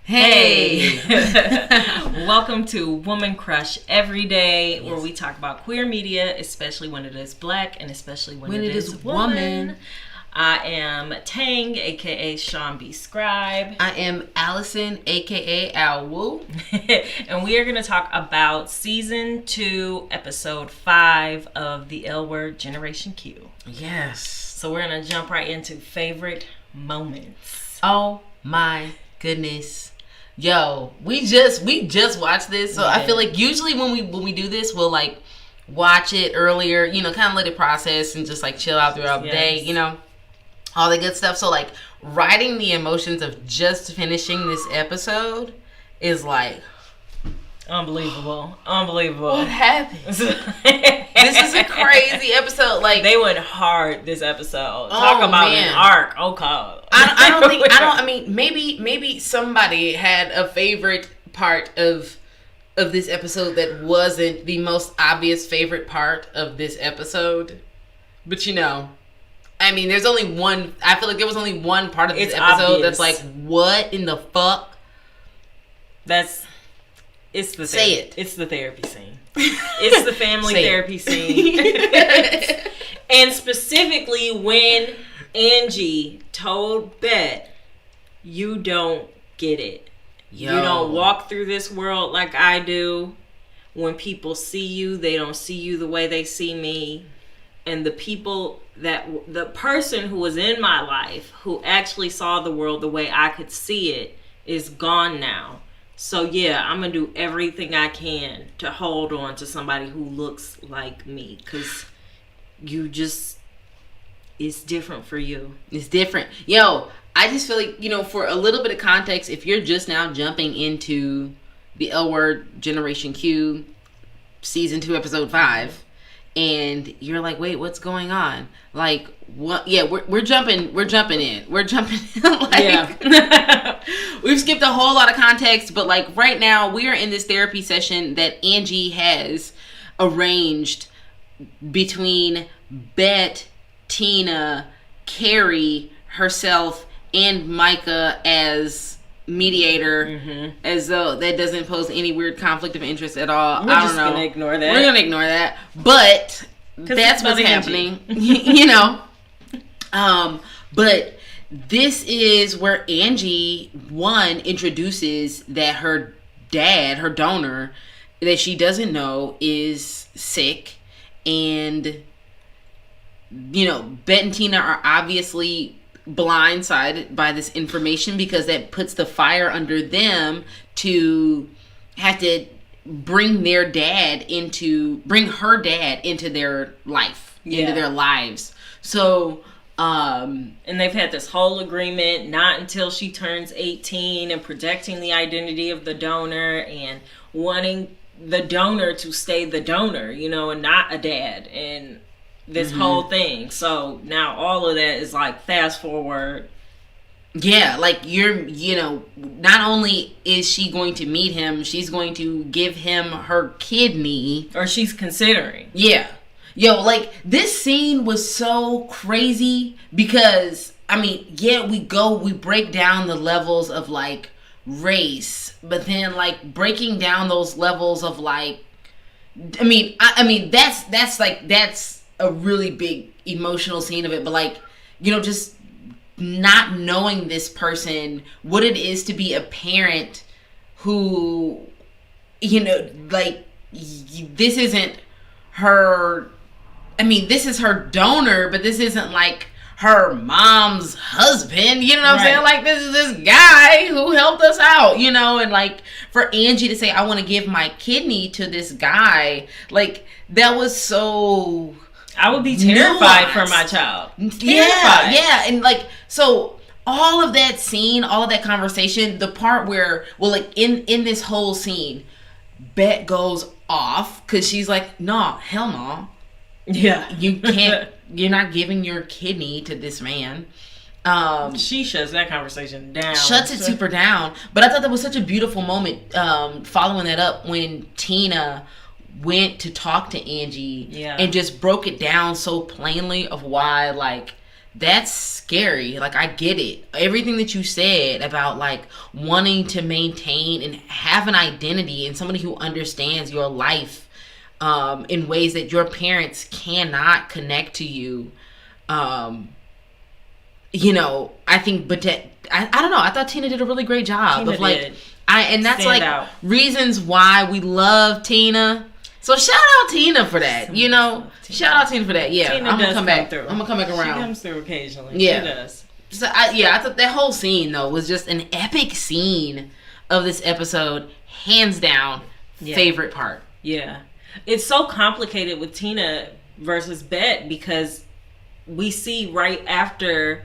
Hey! Welcome to Woman Crush Every Day, where we talk about queer media, especially when it is black and especially when it is woman. I am Tang, aka Sean B. Scribe. I am Allison, aka Al Woo. And we are going to talk about Season 2, Episode 5 of the L Word Generation Q. Yes. So we're going to jump right into favorite moments. Oh my goodness. Yo, we just watched this, so I feel like usually when we do this, we'll like watch it earlier, kind of let it process and just like chill out throughout the day, all the good stuff. So like riding the emotions of just finishing this episode is like unbelievable. What happened? This is a crazy episode. Like they went hard this episode. Talk about an arc. Okay. I mean, maybe somebody had a favorite part of this episode that wasn't the most obvious favorite part of this episode. But I mean, there's only one. I feel like there was only one part of this episode obvious. That's like, what in the fuck? It's the say it. It's the therapy scene. It's the family therapy scene. And specifically when Angie told Bet, you don't get it. Yo. You don't walk through this world like I do. When people see you, they don't see you the way they see me. And the person who was in my life who actually saw the world the way I could see it is gone now. So yeah, I'm going to do everything I can to hold on to somebody who looks like me. Because it's different for you. It's different. Yo, I just feel like, for a little bit of context, if you're just now jumping into the L Word Generation Q Season 2, Episode 5, and you're like, wait, what's going on? Like, what? Yeah, we're jumping in. We're jumping in. We've skipped a whole lot of context, but like right now we are in this therapy session that Angie has arranged between Bet, Tina, Carrie, herself, and Micah as mediator, as though that doesn't pose any weird conflict of interest at all. We're just gonna ignore that. We're gonna ignore that, but that's what's happening. But this is where Angie introduces that her dad, her donor, that she doesn't know is sick, and Bet and Tina are obviously blindsided by this information because that puts the fire under them to have to bring her dad into their life, into their lives. So, and they've had this whole agreement, not until she turns 18, and protecting the identity of the donor and wanting the donor to stay the donor, and not a dad, and this whole thing. So now all of that is like fast forward. Yeah, like not only is she going to meet him, she's going to give him her kidney. Or she's considering. Yeah. Yo, like this scene was so crazy because, I mean, we break down the levels of like race, but then like breaking down those levels of like, I mean, that's a really big emotional scene of it, but like, just not knowing this person, what it is to be a parent who, like, this isn't her, I mean, this is her donor, but this isn't like her mom's husband, you know what I'm saying? Like, this is this guy who helped us out, and like, for Angie to say, I want to give my kidney to this guy, like, that was so... I would be terrified for my child. Yeah, and like, so all of that scene, all of that conversation, the part where, well, like in this whole scene, Bet goes off because she's like, nah, hell no. Yeah. You can't, you're not giving your kidney to this man. She shuts that conversation down. Shuts it super down. But I thought that was such a beautiful moment following that up when Tina went to talk to Angie and just broke it down so plainly of why, like, that's scary. Like, I get it. Everything that you said about, like, wanting to maintain and have an identity and somebody who understands your life in ways that your parents cannot connect to you. You know, I think, but I don't know. I thought Tina did a really great job Tina of, like, did. And that's Stand like out. reasons why we love Tina. So shout out Tina for that. You know, shout out Tina for that. Yeah, Tina I'm gonna does come back. through. I'm gonna come back around. She comes through occasionally. Yeah. She does. So I thought that whole scene though was just an epic scene of this episode, hands down. Favorite part. Yeah, it's so complicated with Tina versus Bet because we see right after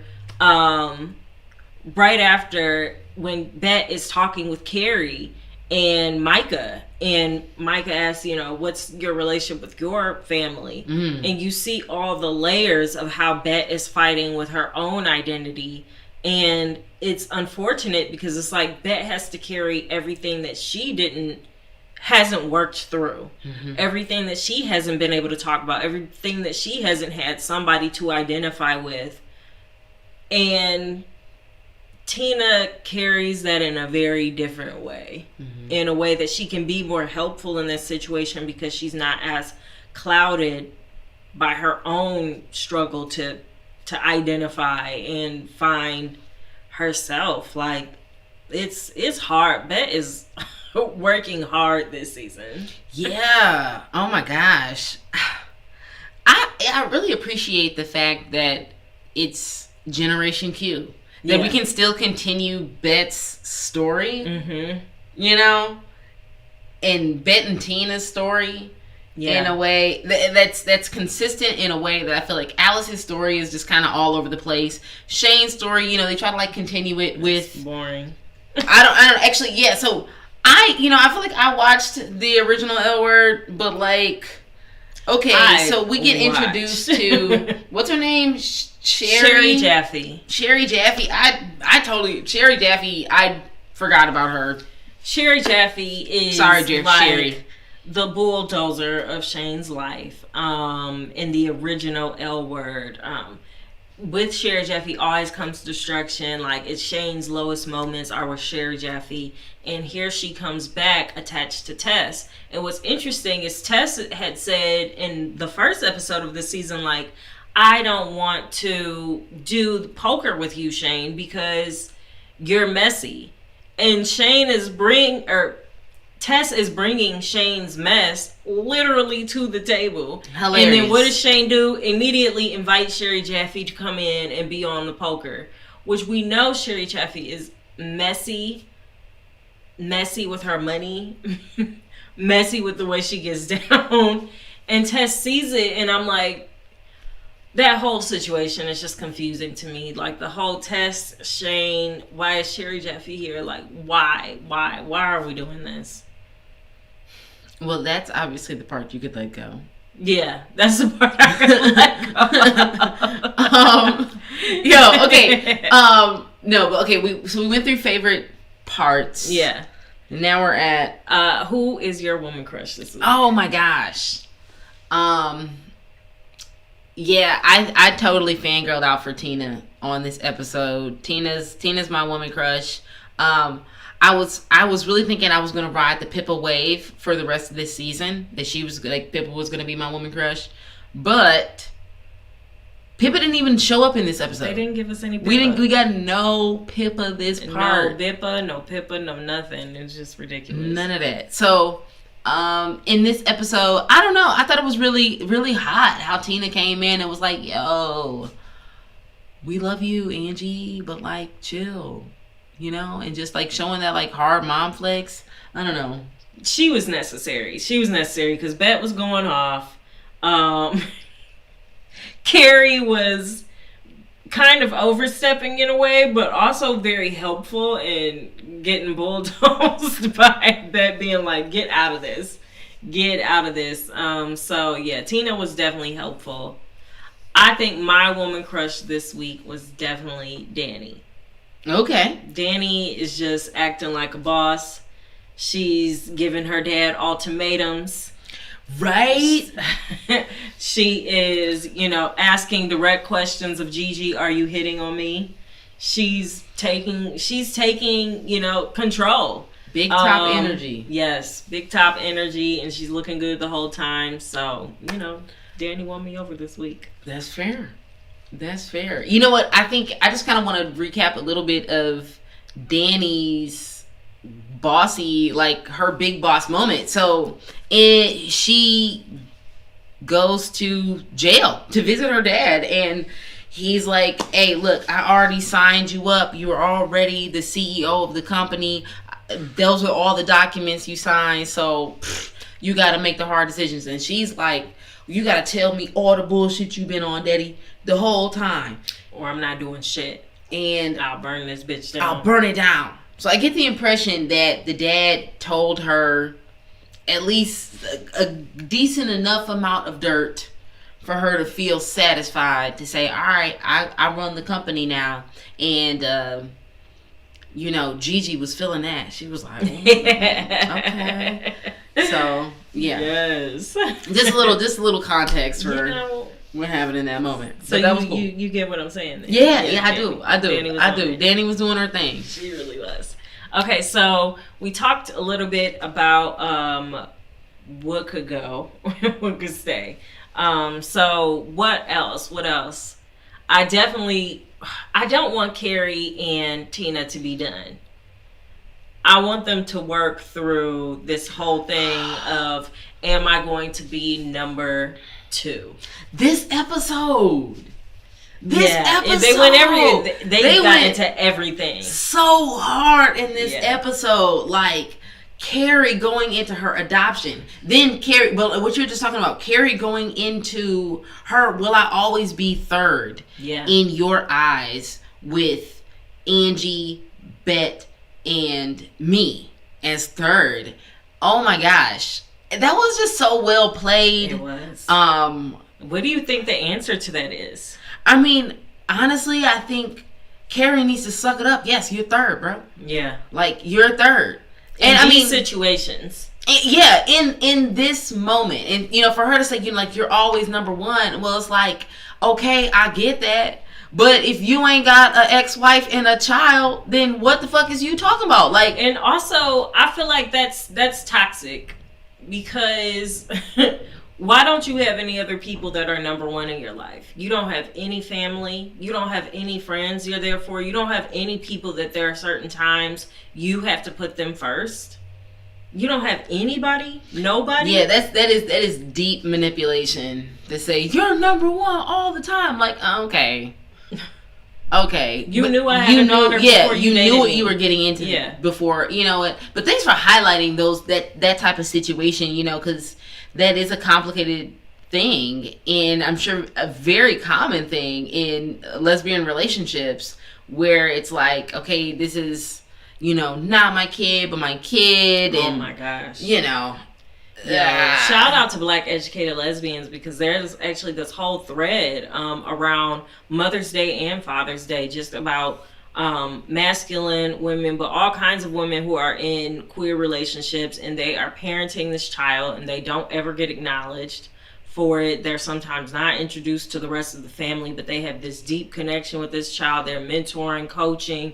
when Bet is talking with Carrie and Micah asks, you know, what's your relationship with your family? And you see all the layers of how Bet is fighting with her own identity. And it's unfortunate because it's like Bet has to carry everything that she hasn't worked through, everything that she hasn't been able to talk about, everything that she hasn't had somebody to identify with. And Tina carries that in a very different way, in a way that she can be more helpful in this situation because she's not as clouded by her own struggle to identify and find herself. Like, it's hard. Bet is working hard this season. Yeah. Oh my gosh. I really appreciate the fact that it's Generation Q. That we can still continue Bet's story, you know, and Bet and Tina's story in a way that's consistent, in a way that I feel like Alice's story is just kind of all over the place. Shane's story, you know, they try to like continue it with boring. I don't actually. Yeah, so I feel like I watched the original L Word, but like, okay, so we get introduced to what's her name. Sherry Jaffe. Sherry Jaffe. Sherry Jaffe. I forgot about her. Sherry Jaffe is Sherry, the bulldozer of Shane's life. In the original L Word, with Sherry Jaffe always comes destruction. Like, it's Shane's lowest moments are with Sherry Jaffe, and here she comes back attached to Tess. And what's interesting is Tess had said in the first episode of the season, like, I don't want to do poker with you, Shane, because you're messy. And Tess is bringing Shane's mess literally to the table. Hilarious. And then what does Shane do? Immediately invite Sherry Jaffe to come in and be on the poker, which we know Sherry Jaffe is messy with her money, messy with the way she gets down. And Tess sees it, and I'm like, that whole situation is just confusing to me. Like, the whole Tess, Shane, why is Sherry Jaffe here? Like, why are we doing this? Well, that's obviously the part you could let go. Yeah, that's the part I could let go. Okay. No, but okay, we went through favorite parts. Yeah. Now we're at who is your woman crush this week? Oh my gosh. Yeah, I totally fangirled out for Tina on this episode. Tina's my woman crush. I was really thinking I was gonna ride the Pippa wave for the rest of this season. That she was like, Pippa was gonna be my woman crush, but Pippa didn't even show up in this episode. They didn't give us any Pippa. We got no Pippa this part. No Pippa, no nothing. It's just ridiculous. None of that. So in this episode, I don't know, I thought it was really, really hot how Tina came in and was like, yo, we love you, Angie, but like, chill, you know, and just like showing that like hard mom flex. I don't know. She was necessary because Bet was going off. Carrie was kind of overstepping in a way, but also very helpful in getting bulldozed by Bet being like, get out of this. So yeah, Tina was definitely helpful. I think my woman crush this week was definitely Danny. Okay. Danny is just acting like a boss. She's giving her dad ultimatums. Right? She is, asking direct questions of Gigi, are you hitting on me? She's taking, control. Big top energy. Yes, big top energy, and she's looking good the whole time. So, Danny won me over this week. That's fair. That's fair. You know what? I think I just kind of want to recap a little bit of Danny's bossy, like her big boss moment. So she goes to jail to visit her dad, and he's like, hey, look, I already signed you up. You are already the CEO of the company. Those are all the documents you signed. So you got to make the hard decisions. And she's like, you got to tell me all the bullshit you've been on, Daddy, the whole time. Or I'm not doing shit. And I'll burn this bitch down. I'll burn it down. So I get the impression that the dad told her at least a decent enough amount of dirt for her to feel satisfied to say, all right, I run the company now. And, Gigi was feeling that. She was like, okay. So, yeah. Yes. Just a little context for what happened in that moment. So that was cool. You get what I'm saying then. Yeah, I do. Danny was doing her thing. She really was. Okay, so we talked a little bit about what could go, what could stay. So what else? I don't want Carrie and Tina to be done. I want them to work through this whole thing of, am I going to be number 2? This episode. They got into everything so hard in this episode. Like Carrie going into her adoption, then Carrie. Well, what you were just talking about, Carrie going into her. Will I always be third? Yeah. In your eyes, with Angie, Bet, and me as third. Oh my gosh, that was just so well played. It was. What do you think the answer to that is? I mean, honestly, I think Carrie needs to suck it up. Yes, you're third, bro. Yeah. Like, you're third. And these situations. Yeah, in this moment. And, for her to say, you're always number 1. Well, it's like, okay, I get that. But if you ain't got an ex-wife and a child, then what the fuck is you talking about? Like, and also, I feel like that's toxic. Because... Why don't you have any other people that are number 1 in your life? You don't have any family. You don't have any friends you're there for. You don't have any people that there are certain times you have to put them first. You don't have anybody? Nobody? Yeah, that is deep manipulation to say, you're number 1 all the time. Like, okay. Okay. You knew I had a daughter before you knew what me. You were getting into before, But thanks for highlighting that type of situation, because... that is a complicated thing, and I'm sure a very common thing in lesbian relationships, where it's like, okay, this is, not my kid, but my kid. Oh my gosh. Shout out to Black educated lesbians, because there's actually this whole thread around Mother's Day and Father's Day, just about masculine women, but all kinds of women who are in queer relationships, and they are parenting this child, and they don't ever get acknowledged for it. They're sometimes not introduced to the rest of the family, but they have this deep connection with this child. They're mentoring, coaching,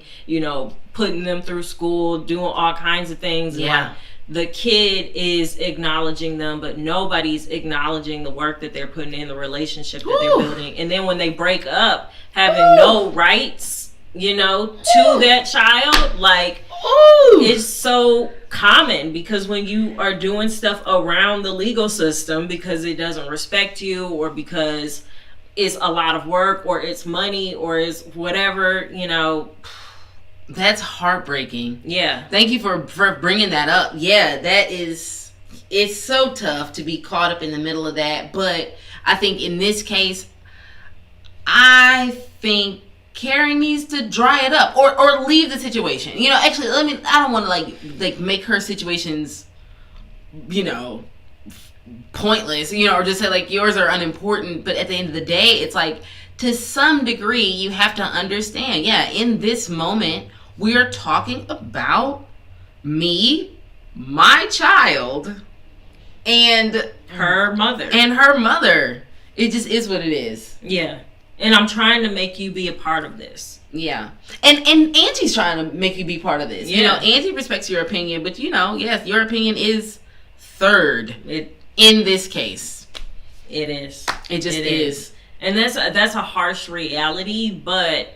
putting them through school, doing all kinds of things. Yeah. Like, the kid is acknowledging them, but nobody's acknowledging the work that they're putting in, the relationship that they're building. And then when they break up, having no rights, to that child, like, it's so common, because when you are doing stuff around the legal system because it doesn't respect you, or because it's a lot of work, or it's money, or it's whatever, that's heartbreaking. Yeah. Thank you for bringing that up. Yeah, it's so tough to be caught up in the middle of that. But I think in this case, I think Carrie needs to dry it up or leave the situation. Actually, I don't want to like make her situations, pointless, or just say like yours are unimportant. But at the end of the day, it's like, to some degree, you have to understand, in this moment, we are talking about me, my child, and her mother. It just is what it is. Yeah. And I'm trying to make you be a part of this. Yeah. And Angie's trying to make you be part of this. Yeah. You know, Angie respects your opinion, but yes, your opinion is third in this case. It is. It just is. And that's a harsh reality, but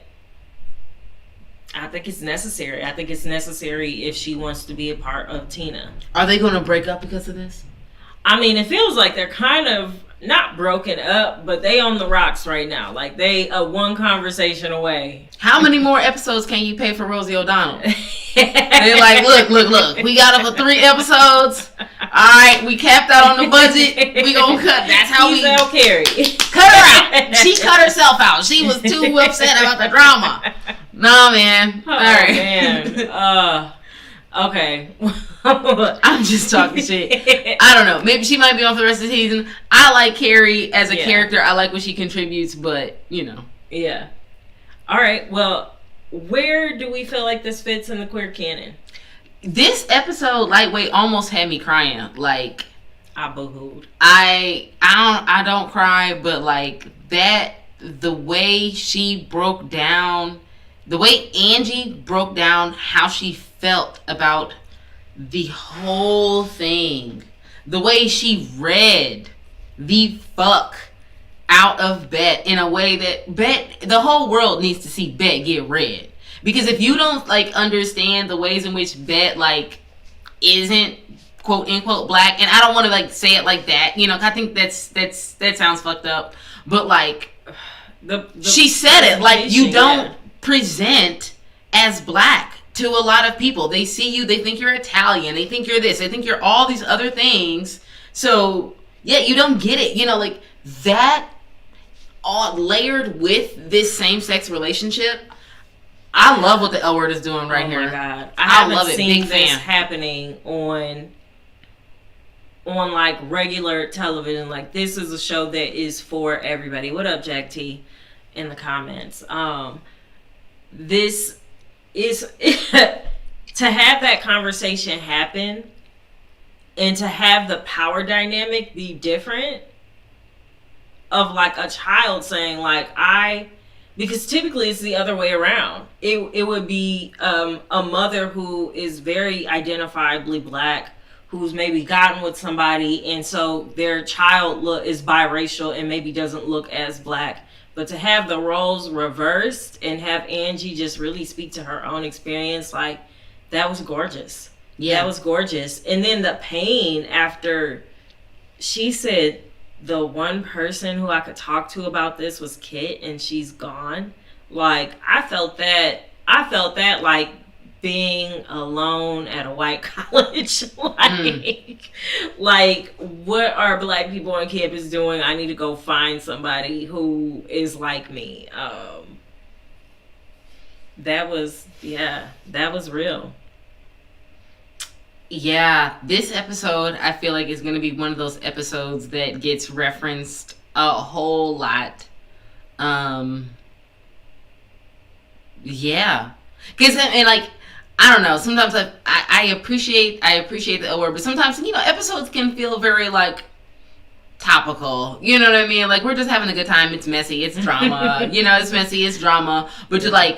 I think it's necessary. I think it's necessary if she wants to be a part of Tina. Are they going to break up because of this? I mean, it feels like they're kind of not broken up, but they on the rocks right now. Like they one conversation away. How many more episodes can you pay for Rosie O'Donnell? They're like, look. We got up for 3 episodes. All right, we capped out on the budget. We gonna cut. That's how we Carrie. Cut her out. She cut herself out. She was too upset about the drama. Nah, man. All right, man. Okay. I'm just talking shit. I don't know. Maybe she might be on for the rest of the season. I like Carrie as a character. I like what she contributes, but Yeah. All right. Well, where do we feel like this fits in the queer canon? This episode, Lightweight, almost had me crying. Like, I boo-hooed. I don't cry, but like that, the way she broke down, the way Angie broke down how she felt about the whole thing, the way she read the fuck out of Bet in a way that the whole world needs to see Bet get read. Because if you don't understand the ways in which Bet isn't quote unquote black, and I don't want to say it like that, I think that sounds fucked up, but she said it, you don't present as black to a lot of people. They see you, they think you're Italian, they think you're this, they think you're all these other things. So yeah, you don't get it, that all layered with this same-sex relationship. I love what the L Word is doing right here. Oh my god, I love it. Big this fan. Happening on regular television. This is a show that is for everybody. What up, Jack T? In the comments. This is to have that conversation happen and to have the power dynamic be different of a child saying because typically it's the other way around. It would be a mother who is very identifiably black, who's maybe gotten with somebody, and so their child is biracial and maybe doesn't look as black. But to have the roles reversed and have Angie just really speak to her own experience, that was gorgeous. Yeah, that was gorgeous. And then the pain after she said, the one person who I could talk to about this was Kit, and she's gone. I felt that being alone at a white college. What are black people on campus doing? I need to go find somebody who is like me. That was real. Yeah, this episode, I feel like is going to be one of those episodes that gets referenced a whole lot. Yeah. Because, I don't know, sometimes I appreciate the L Word, but sometimes, episodes can feel very, topical. You know what I mean? We're just having a good time. It's messy. It's drama. It's messy. It's drama. But to,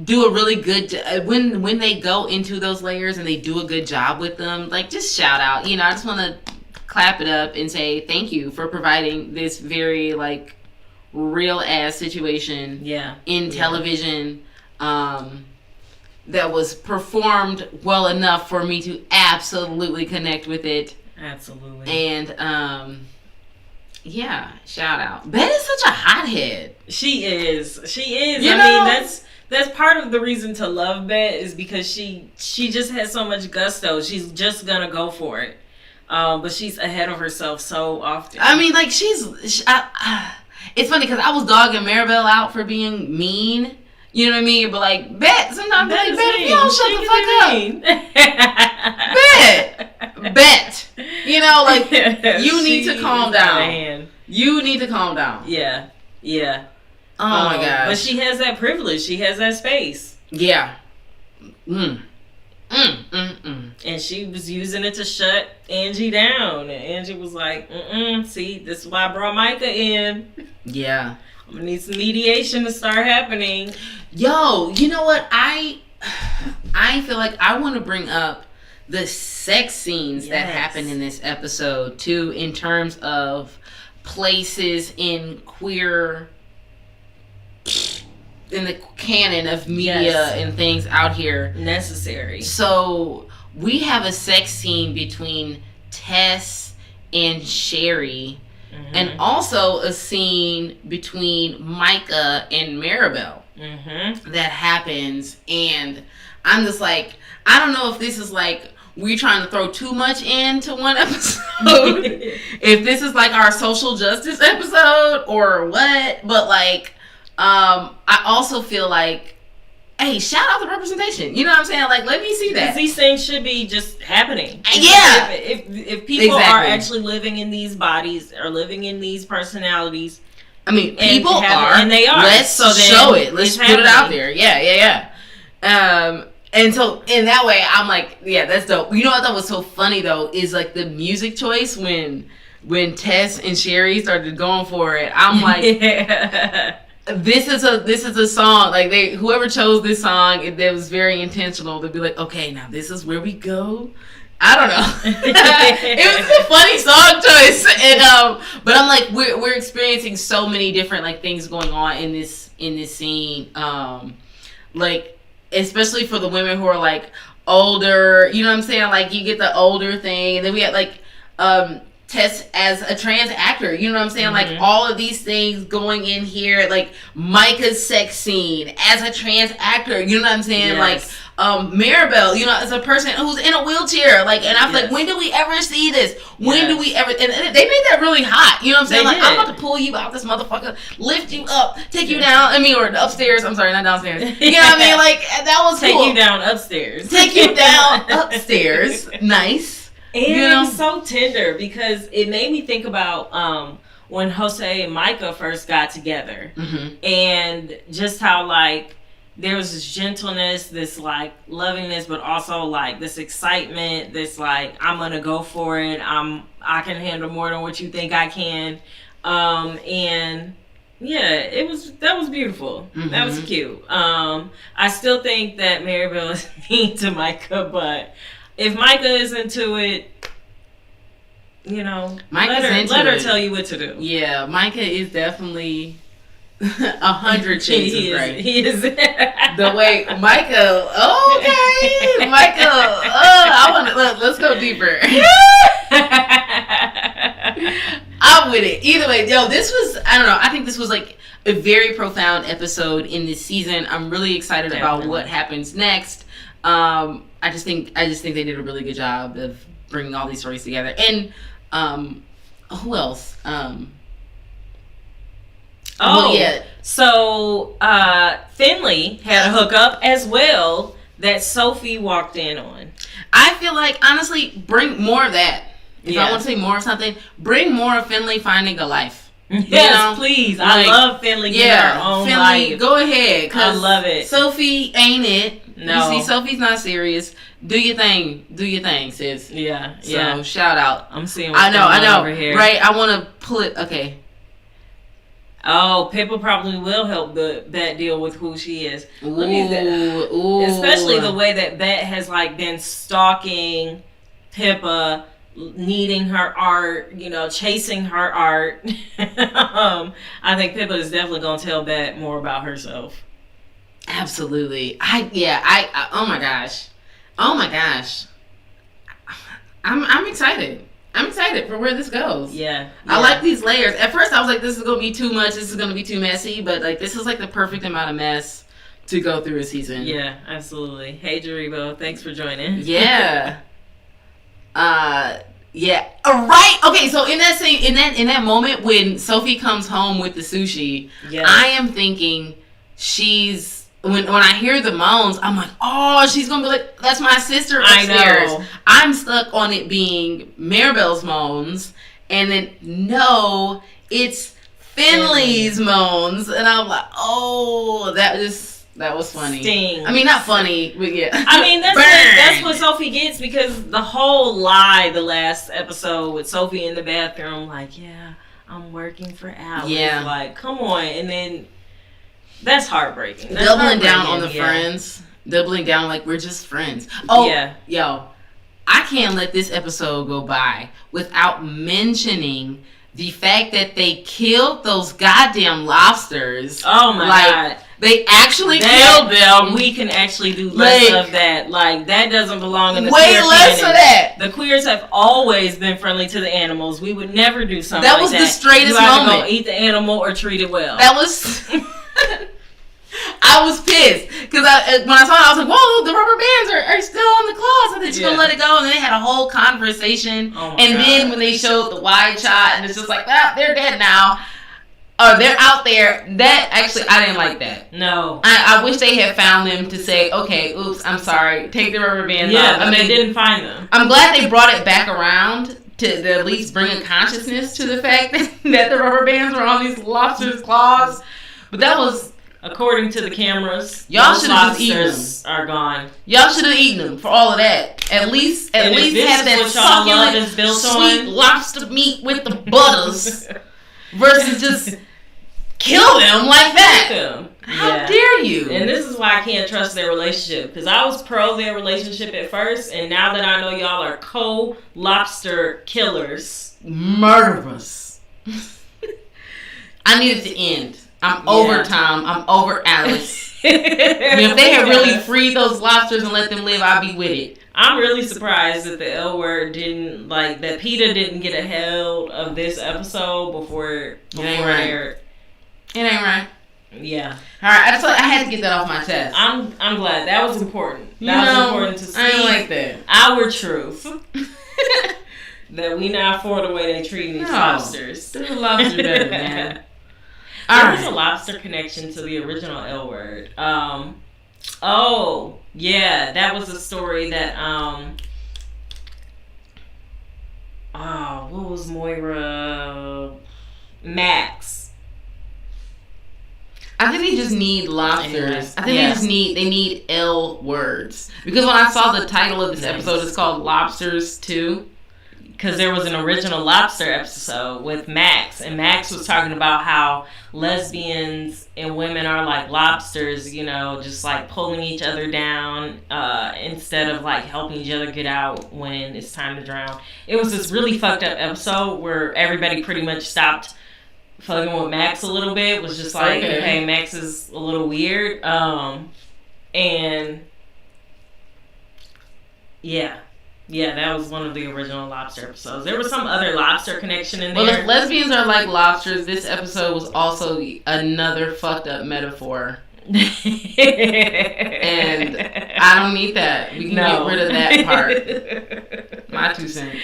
do a really good when they go into those layers and they do a good job with them, just shout out. I just want to clap it up and say thank you for providing this very real ass situation in television that was performed well enough for me to absolutely connect with it. Absolutely. And shout out. Bet is such a hothead. She is. That's part of the reason to love Bet, is because she just has so much gusto. She's just gonna go for it. But she's ahead of herself so often. I mean, it's funny because I was dogging Maribel out for being mean. You know what I mean? But Bet, sometimes Bet, if you don't shut the fuck up. Bet. You need to calm down. You need to calm down. Yeah. Yeah. Oh my god! But she has that privilege. She has that space. Yeah. And she was using it to shut Angie down. And Angie was like, see, this is why I brought Micah in. Yeah. I'm going to need some mediation to start happening. Yo, you know what? I feel like I want to bring up the sex scenes that happen in this episode, too, in terms of places in queer... in the canon of media and things out here. Necessary. So we have a sex scene between Tess and Sherry, and also a scene between Micah and Maribel that happens. And I'm just like, I don't know if this is like we're trying to throw too much into one episode, if this is like our social justice episode or what, but like, I also feel like, hey, shout out the representation. You know what I'm saying? Like, let me see that. These things should be just happening. Yeah. If people are actually living in these bodies or living in these personalities. I mean, people are. And they are. Let's show it. Let's put it out there. Yeah. And so, in that way, I'm like, yeah, that's dope. You know what I thought was so funny, though, is like the music choice when Tess and Sherry started going for it. I'm like... This is a song, like whoever chose this song, it was very intentional to be like, okay, now this is where we go. I don't know. It was a funny song choice, and but I'm like, we're experiencing so many different like things going on in this scene, like especially for the women who are like older, you know what I'm saying? Like you get the older thing, and then we had like Tess as a trans actor, you know what I'm saying? Like all of these things going in here, like Micah's sex scene as a trans actor, you know what I'm saying? Yes. Like Maribel, you know, as a person who's in a wheelchair, like, and I'm like, when do we ever see this? When do we ever? And they made that really hot, you know what I'm saying? Like, I'm about to pull you out this motherfucker, lift you up, take you down. I mean, or upstairs. I'm sorry, not downstairs. You know what I mean? Like that was cool. Take you down upstairs. Take you down upstairs. Nice. And it was so tender because it made me think about when Jose and Micah first got together, and just how like there was this gentleness, this like lovingness, but also like this excitement, this like I'm gonna go for it. I can handle more than what you think I can, and yeah, that was beautiful. That was cute. I still think that Maribel is mean to Micah, but if Micah is into it, you know, let her tell you what to do. Yeah, Micah is definitely 100 shades of gray. He is. The way Micah, okay, Micah, let's go deeper. I'm with it. Either way, yo, this was, I don't know, I think this was like a very profound episode in this season. I'm really excited about what happens next. I just think they did a really good job of bringing all these stories together. And who else? So Finley had a hookup as well that Sophie walked in on. I feel like honestly, bring more of that. If I want to say more of something, bring more of Finley finding a life. Yes, please. Like, I love Finley getting her own Finley, life. Go ahead. I love it. Sophie ain't it. No. You see, Sophie's not serious. Do your thing, sis. Yeah. So shout out. I'm seeing what's going on over here. Right? I want to pull it. Okay. Oh, Pippa probably will help Bet deal with who she is. Ooh. Especially the way that Bet has like been stalking Pippa, needing her art, you know, chasing her art. I think Pippa is definitely gonna tell Bet more about herself. Absolutely. Oh my gosh. I'm excited. I'm excited for where this goes. Yeah. I like these layers. At first I was like, this is gonna be too much, this is gonna be too messy, but like this is like the perfect amount of mess to go through a season. Yeah, absolutely. Hey Jaribo, thanks for joining. Yeah. Yeah. Right. Okay. So in that moment when Sophie comes home with the sushi, I am thinking when I hear the moans, I'm like, oh, she's gonna be like, that's my sister upstairs. I know. I'm stuck on it being Maribel's moans, and then no, it's Finley's moans, and I'm like, oh, that just That was funny. Stings. I mean, not funny, but yeah. I mean, that's what Sophie gets, because the whole lie the last episode with Sophie in the bathroom, like, yeah, I'm working for hours. Yeah. Like, come on. And then that's heartbreaking. Doubling down on the friends. Doubling down like we're just friends. Oh, yeah. Yo, I can't let this episode go by without mentioning the fact that they killed those goddamn lobsters. Oh my God. They actually killed them. We can actually do less of that. Like, that doesn't belong in the way queer less canon. of that. The queers have always been friendly to the animals. We would never do something that like that. Was the straightest you either moment. Go eat the animal or treat it well. That was... I was pissed because when I saw it, I was like, "Whoa, the rubber bands are still on the claws. I thought you're gonna let it go." And then they had a whole conversation. Oh and God. Then when they showed the wide shot, and it's just like, "Ah, they're dead now." Or they're out there. That actually, I didn't like that. No, I wish they had found them to say, "Okay, oops, I'm sorry. Take the rubber bands off." I mean, they didn't find them. I'm glad they brought it back around to at least bring a consciousness to the fact that the rubber bands were on these lobsters' claws. But that was. According to the cameras, y'all should have just eaten them. Are gone. Y'all should have eaten them for all of that. At least have that succulent, sweet lobster meat with the butters, versus just kill them like that. How dare you? And this is why I can't trust their relationship, because I was pro their relationship at first, and now that I know y'all are co-lobster killers, murderers, I need it to end. I'm over Tom. I'm over Alice. If they had really freed those lobsters and let them live, I'd be with it. I'm really surprised that the L word didn't, like, that PETA didn't get a hold of this episode before it ain't right. It ain't right. Yeah. All right. I had to get that off my chest. I'm glad. That was important. That was important to speak. I ain't like that. Our truth. That we not for the way they treat these lobsters. Do the lobster better, man. There was a lobster connection to the original L word. Oh, yeah, that was a story that, what was Moira? Max. I think they just need lobsters. I think they need L words. Because when I saw the title of this episode, it's called Lobsters 2. Because there was an original Lobster episode with Max, and Max was talking about how lesbians and women are like lobsters, you know, just like pulling each other down instead of like helping each other get out when it's time to drown. It was this really fucked up episode where everybody pretty much stopped fucking with Max a little bit. It was just like, okay, Max is a little weird. And yeah, that was one of the original Lobster episodes. There was some other lobster connection in there. Well, if lesbians are like lobsters, this episode was also another fucked up metaphor. And I don't need that. We can get rid of that part. My 2 cents.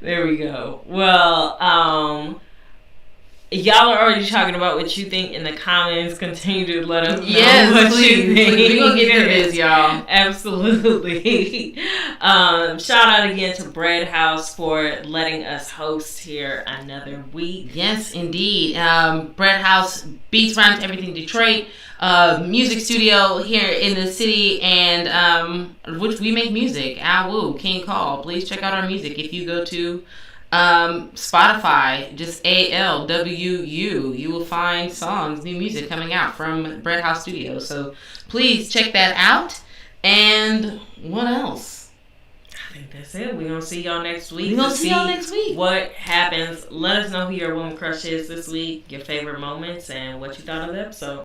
There we go. Well, y'all are already talking about what you think in the comments. Continue to let us know what you think. We're going to get to this, y'all. Absolutely. Shout out again to Bread House for letting us host here another week. Yes, indeed. Bread House, Beats Rhymes Everything Detroit, music studio here in the city, and which we make music. King Call. Please check out our music. If you go to Spotify, just ALWU, you will find songs, new music coming out from Bread House Studios. So please check that out. And what else? I think that's it. We're going to see y'all next week. We're going to see y'all next week. What happens. Let us know who your woman crush is this week, your favorite moments, and what you thought of the episode.